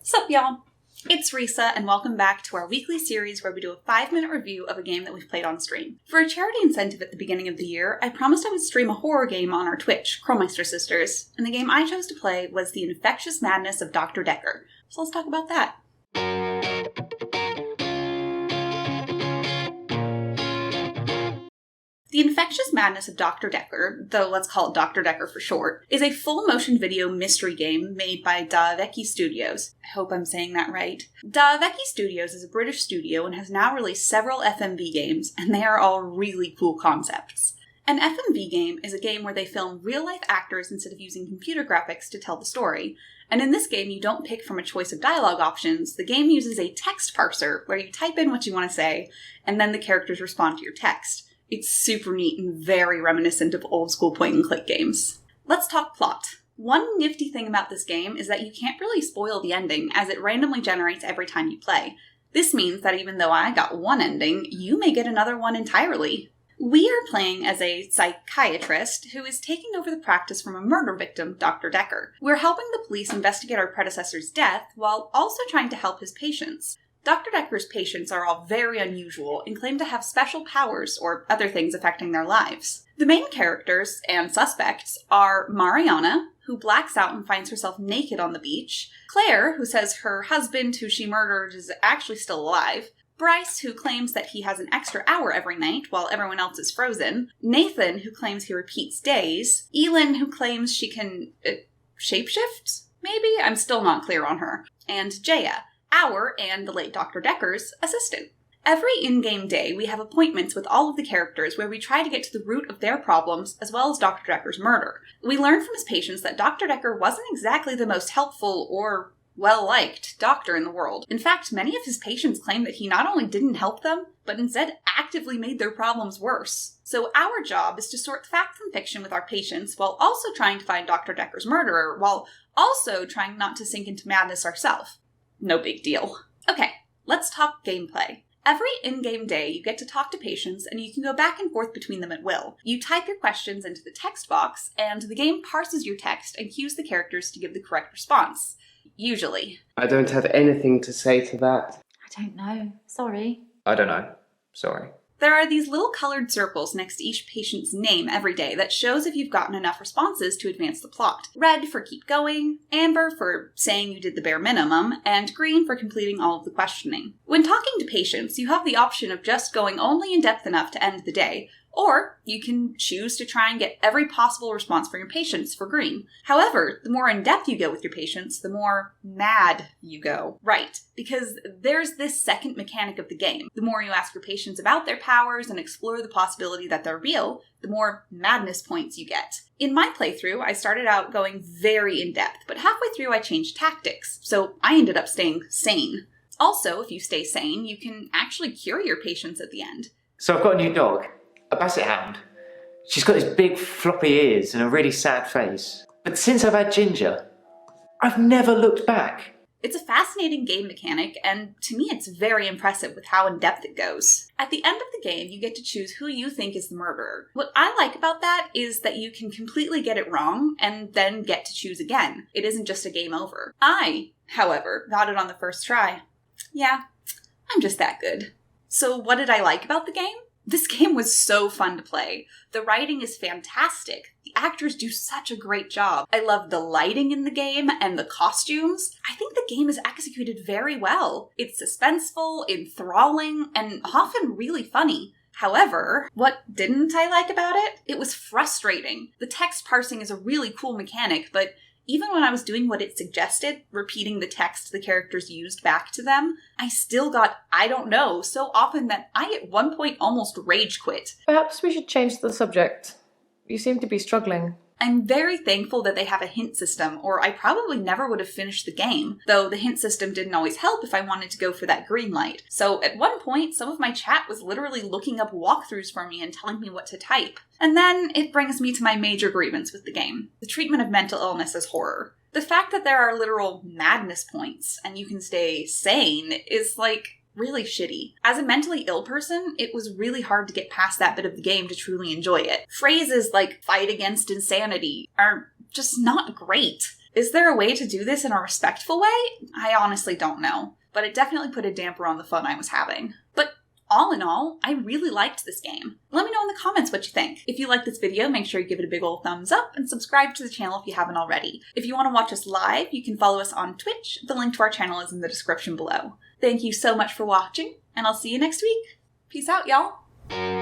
Sup, y'all? It's Rissa, and welcome back to our weekly series where we do a 5-minute review of a game that we've played on stream. For a charity incentive at the beginning of the year, I promised I would stream a horror game on our Twitch, Crowmeister Sisters, and the game I chose to play was the Infectious Madness of Dr. Dekker. So let's talk about that. The Infectious Madness of Dr. Dekker, though let's call it Dr. Dekker for short, is a full-motion video mystery game made by Dekker Studios. I hope I'm saying that right. Dekker Studios is a British studio and has now released several FMV games, and they are all really cool concepts. An FMV game is a game where they film real-life actors instead of using computer graphics to tell the story. And in this game, you don't pick from a choice of dialogue options. The game uses a text parser, where you type in what you want to say, and then the characters respond to your text. It's super neat and very reminiscent of old-school point-and-click games. Let's talk plot. One nifty thing about this game is that you can't really spoil the ending, as it randomly generates every time you play. This means that even though I got one ending, you may get another one entirely. We are playing as a psychiatrist who is taking over the practice from a murder victim, Dr. Dekker. We're helping the police investigate our predecessor's death, while also trying to help his patients. Dr. Dekker's patients are all very unusual and claim to have special powers or other things affecting their lives. The main characters and suspects are Mariana, who blacks out and finds herself naked on the beach, Claire, who says her husband, who she murdered, is actually still alive, Bryce, who claims that he has an extra hour every night while everyone else is frozen, Nathan, who claims he repeats days, Elin, who claims she can shapeshift? Maybe? I'm still not clear on her, and Jaya, our and the late Dr. Dekker's assistant. Every in-game day, we have appointments with all of the characters where we try to get to the root of their problems, as well as Dr. Dekker's murder. We learn from his patients that Dr. Dekker wasn't exactly the most helpful or well-liked doctor in the world. In fact, many of his patients claim that he not only didn't help them, but instead actively made their problems worse. So our job is to sort fact from fiction with our patients, while also trying to find Dr. Dekker's murderer, while also trying not to sink into madness ourselves. No big deal. Okay, let's talk gameplay. Every in-game day, you get to talk to patients, and you can go back and forth between them at will. You type your questions into the text box, and the game parses your text and cues the characters to give the correct response. Usually. I don't have anything to say to that. I don't know. Sorry. I don't know. Sorry. There are these little colored circles next to each patient's name every day that shows if you've gotten enough responses to advance the plot. Red for keep going, amber for saying you did the bare minimum, and green for completing all of the questioning. When talking to patients, you have the option of just going only in depth enough to end the day, or you can choose to try and get every possible response from your patients for green. However, the more in-depth you go with your patients, the more mad you go. Right, because there's this second mechanic of the game. The more you ask your patients about their powers and explore the possibility that they're real, the more madness points you get. In my playthrough, I started out going very in-depth, but halfway through I changed tactics, so I ended up staying sane. Also, if you stay sane, you can actually cure your patients at the end. So I've got a new dog, a basset hound. She's got these big floppy ears and a really sad face. But since I've had Ginger, I've never looked back. It's a fascinating game mechanic, and to me it's very impressive with how in-depth it goes. At the end of the game, you get to choose who you think is the murderer. What I like about that is that you can completely get it wrong, and then get to choose again. It isn't just a game over. I, however, got it on the first try. Yeah, I'm just that good. So what did I like about the game? This game was so fun to play. The writing is fantastic. The actors do such a great job. I love the lighting in the game and the costumes. I think the game is executed very well. It's suspenseful, enthralling, and often really funny. However, what didn't I like about it? It was frustrating. The text parsing is a really cool mechanic, but even when I was doing what it suggested, repeating the text the characters used back to them, I still got, I don't know, so often that I at one point almost rage quit. Perhaps we should change the subject. You seem to be struggling. I'm very thankful that they have a hint system, or I probably never would have finished the game, though the hint system didn't always help if I wanted to go for that green light. So at one point, some of my chat was literally looking up walkthroughs for me and telling me what to type. And then it brings me to my major grievance with the game: the treatment of mental illness as horror. The fact that there are literal madness points and you can stay sane is really shitty. As a mentally ill person, it was really hard to get past that bit of the game to truly enjoy it. Phrases like "fight against insanity" are just not great. Is there a way to do this in a respectful way? I honestly don't know, but it definitely put a damper on the fun I was having. But all in all, I really liked this game. Let me know in the comments what you think. If you like this video, make sure you give it a big old thumbs up and subscribe to the channel if you haven't already. If you want to watch us live, you can follow us on Twitch. The link to our channel is in the description below. Thank you so much for watching, and I'll see you next week. Peace out, y'all.